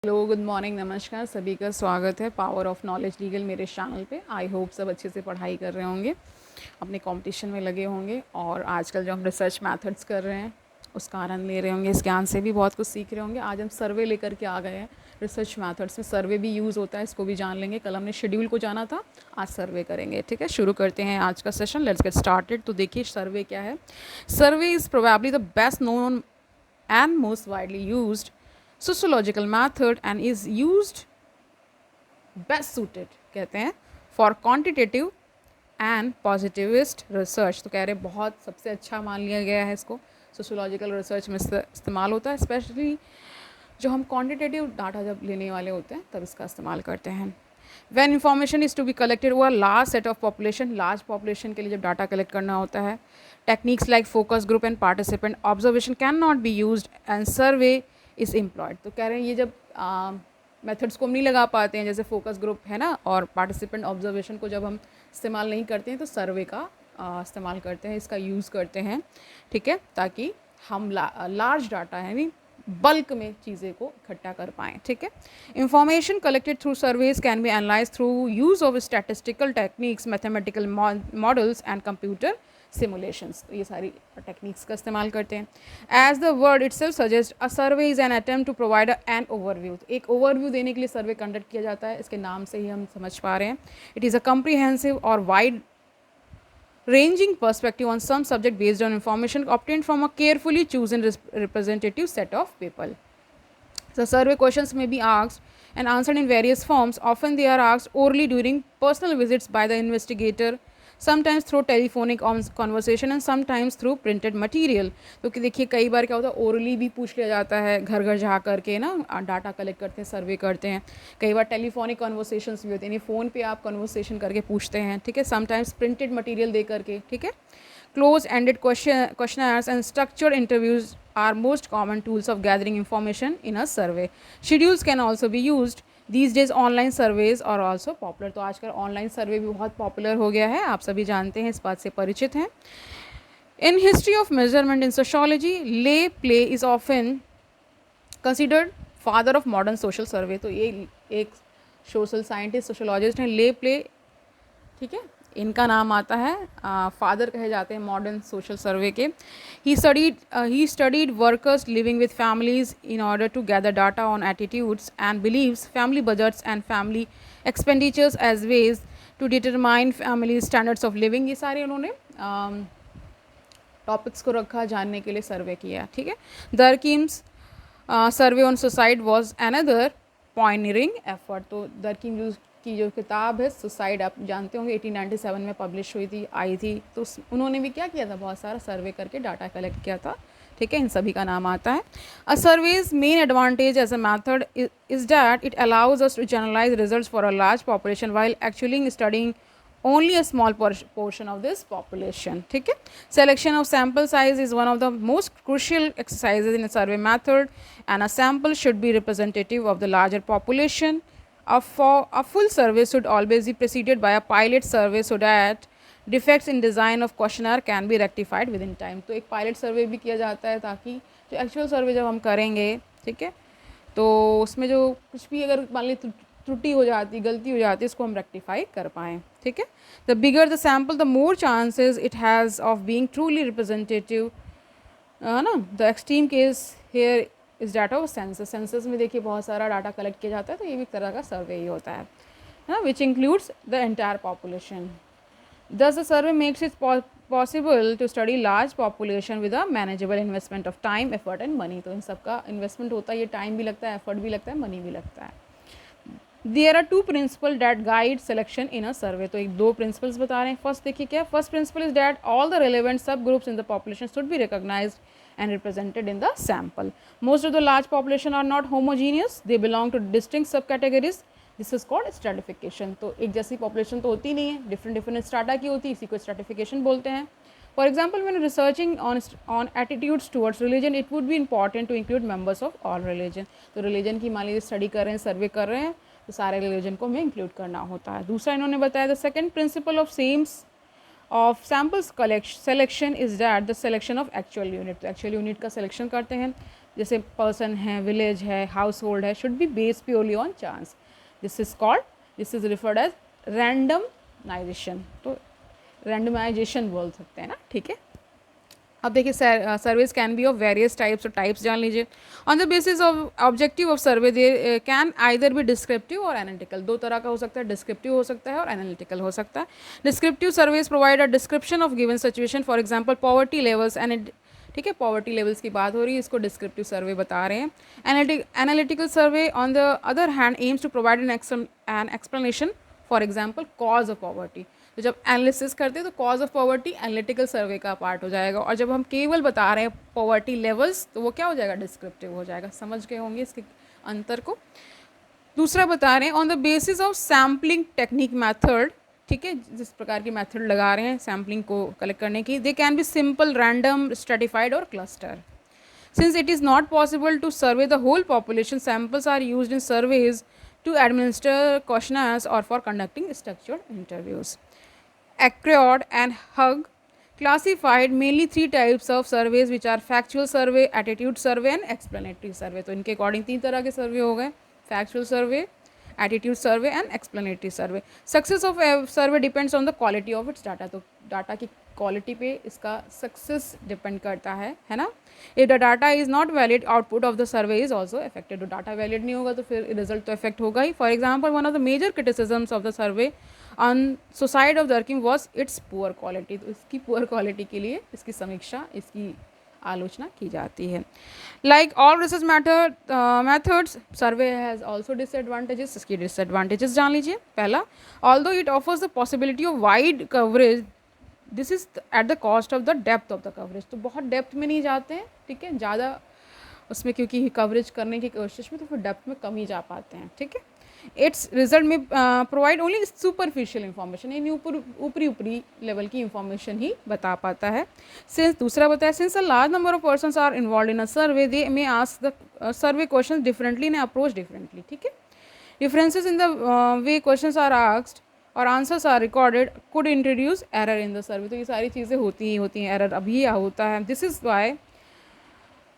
Hello, good morning, नमस्कार, सभी का स्वागत है पावर ऑफ नॉलेज लीगल मेरे चैनल पे। आई होप सब अच्छे से पढ़ाई कर रहे होंगे, अपने कंपटीशन में लगे होंगे और आजकल जो हम रिसर्च मेथड्स कर रहे हैं उसका आनंद ले रहे होंगे। इस ज्ञान से भी बहुत कुछ सीख रहे होंगे। आज हम सर्वे लेकर के आ गए हैं। रिसर्च मेथड्स में सर्वे भी यूज़ होता है, इसको भी जान लेंगे। कल हमने शेड्यूल को जाना था, आज सर्वे करेंगे। ठीक है, शुरू करते हैं आज का सेशन। Let's get started. तो देखिए सर्वे क्या है। Survey is probably the best known and most widely used sociological method and is used best suited कहते हैं for quantitative and positivist research। तो कह रहे बहुत सबसे अच्छा मान लिया गया है इसको, सोशोलॉजिकल रिसर्च में इस्तेमाल होता है, स्पेशली जो हम क्वांटिटेटिव डाटा जब लेने वाले होते हैं तब इसका इस्तेमाल करते हैं। When information is to be collected over a large set of population, large population के लिए जब डाटा कलेक्ट करना होता है, techniques like focus group and participant observation cannot be used and survey is employed। तो कह रहे हैं ये जब मेथड्स को हम नहीं लगा पाते हैं, जैसे फोकस ग्रुप है ना, और पार्टिसिपेंट ऑब्जर्वेशन को जब हम इस्तेमाल नहीं करते हैं तो सर्वे का इस्तेमाल करते हैं, इसका यूज़ करते हैं। ठीक है, ताकि हम लार्ज डाटा यानी बल्क में चीज़ें को इकट्ठा कर पाएँ। ठीक है, information collected through surveys can be analyse through use of statistical techniques, mathematical models and computer simulations. तो ये सारी टेक्निक्स का इस्तेमाल करते हैं। As the word itself suggest, a survey is an attempt to provide an overview. तो एक overview देने के लिए सर्वे कंडक्ट किया जाता है, इसके नाम से ही हम समझ पा रहे हैं। इट इज़ अ कम्प्रीहेंसिव और wide ranging perspective on some subject based on information obtained from a carefully chosen representative set of people. The survey questions may be asked and answered in various forms. Often they are asked orally during personal visits by the investigator, sometimes through telephonic conversation and sometimes through printed material. तो कि देखिए कई बार क्या होता है, orally भी पूछ लिया जाता है, घर घर जा करके ना डाटा कलेक्ट करते हैं, सर्वे करते हैं। कई बार टेलीफोनिक कॉन्वर्सेशंस भी होते हैं, यानी फ़ोन पे आप कॉन्वर्सेशन करके पूछते हैं। ठीक है, समटाइम्स प्रिंटेड मटीरियल दे करके। ठीक है, close ended questionnaires and structured interviews are most common tools of gathering information in a survey. Schedules can also be used. These days online surveys are also popular। तो आजकल online survey भी बहुत popular हो गया है, आप सभी जानते हैं, इस बात से परिचित हैं। In history of measurement in sociology, Le Play is often considered father of modern social survey. तो ये एक सोशल साइंटिस्ट, सोशोलॉजिस्ट हैं, ले प्ले। ठीक है, इनका नाम आता है, फादर कहे जाते हैं मॉडर्न सोशल सर्वे के। He studied workers living with families in order to gather data on attitudes and beliefs, family budgets and family expenditures as ways to determine family standards of living. ये सारे उन्होंने topics को रखा, जानने के लिए सर्वे किया। ठीक है, Durkheim's survey on suicide was another pioneering effort. तो दरकिम की जो किताब है सुसाइड, आप जानते होंगे 1897 में पब्लिश हुई थी, आई थी। तो उन्होंने भी क्या किया था, बहुत सारा सर्वे करके डाटा कलेक्ट किया था। ठीक है, इन सभी का नाम आता है। A survey's main advantage as a method is that it allows us to generalize results for a large population while actually studying only a small portion of this population. ठीक है, selection of sample size is one of the most crucial exercises in a survey method, and a sample should be representative of the larger population. A full survey should always be preceded by a pilot survey so that defects in design of questionnaire can be rectified within time। तो एक pilot सर्वे भी किया जाता है ताकि जो actual सर्वे जब हम करेंगे, ठीक है, तो उसमें जो कुछ भी अगर मान ली त्रुटि हो जाती, गलती हो जाती है, इसको हम रेक्टिफाई कर पाएँ। ठीक है, the bigger the sample the more chances it has of being truly representative ना। द एक्सट्रीम केस हेयर इस डाटा ऑफ सेंसस। सेंसस में देखिए बहुत सारा डाटा कलेक्ट किया जाता है, तो ये भी एक तरह का सर्वे ही होता है ना, which includes the entire population. Thus the survey makes it possible to study large population with a manageable investment of time, effort and money. तो इन सबका इन्वेस्टमेंट होता है, ये टाइम भी लगता है, एफर्ट भी लगता है, मनी भी लगता है। There are two principle that guide selection in a survey. तो एक दो प्रिंसिपल्स बता रहे हैं। फर्स्ट देखिए क्या, first principle is that all the relevant sub groups in the population should be recognized and represented in the sample. Most of the large population are not homogeneous, they belong to distinct subcategories. This is called stratification। तो एक जैसी population तो होती नहीं है, different strata की होती है, इसी को stratification बोलते हैं। For example, when researching on attitudes towards religion, it would be important to include members of all religion। तो religion की मान लीजिए स्टडी कर रहे हैं, सर्वे कर रहे हैं, तो सारे religion को हमें इंक्लूड करना होता है। दूसरा इन्होंने बताया the second principle of of samples selection is that the selection of actual unit। तो actual unit का selection करते हैं। जैसे पर्सन है, विलेज है, हाउस होल्ड है, should be based purely on chance. This is referred as randomisation. तो randomisation बोल सकते हैं ना, ठीक है. अब देखिए surveys can be of various types. और टाइप्स जान लीजिए. On the basis of objective of survey they can either be descriptive और एनालिटिकल. दो तरह का हो सकता है, डिस्क्रिप्टिव हो सकता है और एनालिटिकल हो सकता है. Descriptive surveys provide a description of given situation. For example poverty levels and, ठीक है, पॉवर्टी लेवल्स की बात हो रही है, इसको डिस्क्रिप्टिव सर्वे बता रहे हैं. Analytical survey on the other hand aims to provide an explanation. For example cause of poverty. तो जब एनालिसिस करते हैं तो cause of poverty analytical survey का पार्ट हो जाएगा. और जब हम केवल बता रहे हैं पॉवर्टी लेवल्स तो वो क्या हो जाएगा, डिस्क्रिप्टिव हो जाएगा. समझ गए होंगे इसके अंतर को. दूसरा बता रहे हैं on the basis of sampling technique method. ठीक है, जिस प्रकार की मेथड लगा रहे हैं सैम्पलिंग को कलेक्ट करने की, they can be simple, random, stratified और cluster. Since it is not possible to survey the whole population, samples are used in surveys to administer questionnaires or for conducting structured interviews. Accord and Hug classified mainly 3 types of surveys which are factual survey, attitude survey and explanatory survey. तो इनके according 3 तरह के सर्वे हो गए, factual survey, attitude survey and explanatory survey. Success of a survey depends on the quality of its data. तो data की quality पे इसका सक्सेस डिपेंड करता है ना. If the data is not valid, output of the survey is also affected. तो data valid नहीं होगा तो फिर रिजल्ट तो इफेक्ट होगा ही. For example one of the major criticisms of the survey on suicide of Durkheim was its poor quality. तो इसकी पुअर क्वालिटी के लिए इसकी समीक्षा, इसकी आलोचना की जाती है. Like all research methods, survey has also disadvantages. इसकी डिसएडवांटेजेस जान लीजिए. पहला, although it offers the possibility of wide coverage, this is at the cost of the depth of the coverage. तो बहुत डेप्थ में नहीं जाते हैं, ठीक है, ज़्यादा उसमें क्योंकि कवरेज करने की कोशिश में तो फिर डेप्थ में कम ही जा पाते हैं. ठीक है. इट्स रिजल्ट में प्रोवाइड ओनली सुपरफिशियल इंफॉर्मेशन, यानी ऊपरी लेवल की इंफॉर्मेशन ही बता पाता है. सिंस दूसरा बताया, since a large number of persons are involve in a survey, they may ask the survey question differently and approach differently. ठीक है. Differences in the way questions are asked और answers are recorded could introduce error in the survey. तो ये सारी चीज़ें होती हैं, error अभी होता है. This is why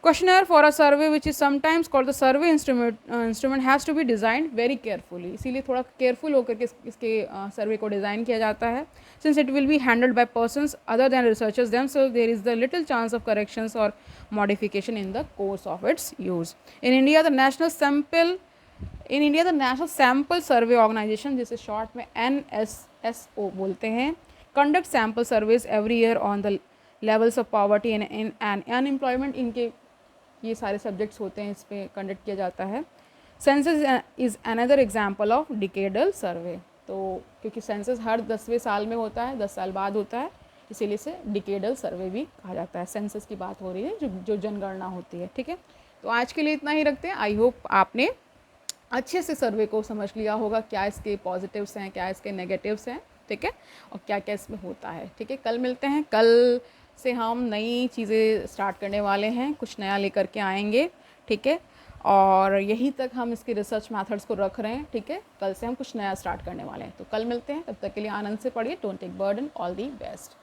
questionnaire for a survey which is sometimes called the survey instrument has to be designed very carefully. इसीलिए थोड़ा केयरफुल होकर के इसके सर्वे को डिज़ाइन किया जाता है. since it will be handled by persons other than researchers themselves, there is the little chance of corrections or modification in the course of its use. In India the National Sample Survey Organization, जिसे short में NSSO बोलते हैं, conduct sample surveys every year on the levels of poverty and unemployment. इनके ये सारे subjects होते हैं, इस पर कंडक्ट किया जाता है. Census is another example of decadal survey. तो क्योंकि सेंसस हर 10वें साल में होता है, 10 साल बाद होता है, इसीलिए इसे डिकेडल सर्वे भी कहा जाता है. सेंसस की बात हो रही है, जो जनगणना होती है. ठीक है. तो आज के लिए इतना ही रखते हैं. आई होप आपने अच्छे से सर्वे को समझ लिया होगा, क्या इसके पॉजिटिव्स हैं, क्या इसके नेगेटिव्स हैं. ठीक है. और क्या क्या इसमें होता है. ठीक है. कल मिलते हैं. कल से हम नई चीज़ें स्टार्ट करने वाले हैं, कुछ नया लेकर के आएंगे. ठीक है. और यहीं तक हम इसके रिसर्च मेथड्स को रख रहे हैं. ठीक है. कल से हम कुछ नया स्टार्ट करने वाले हैं. तो कल मिलते हैं. तब तक के लिए आनंद से पढ़िए. Don't take burden. All the best.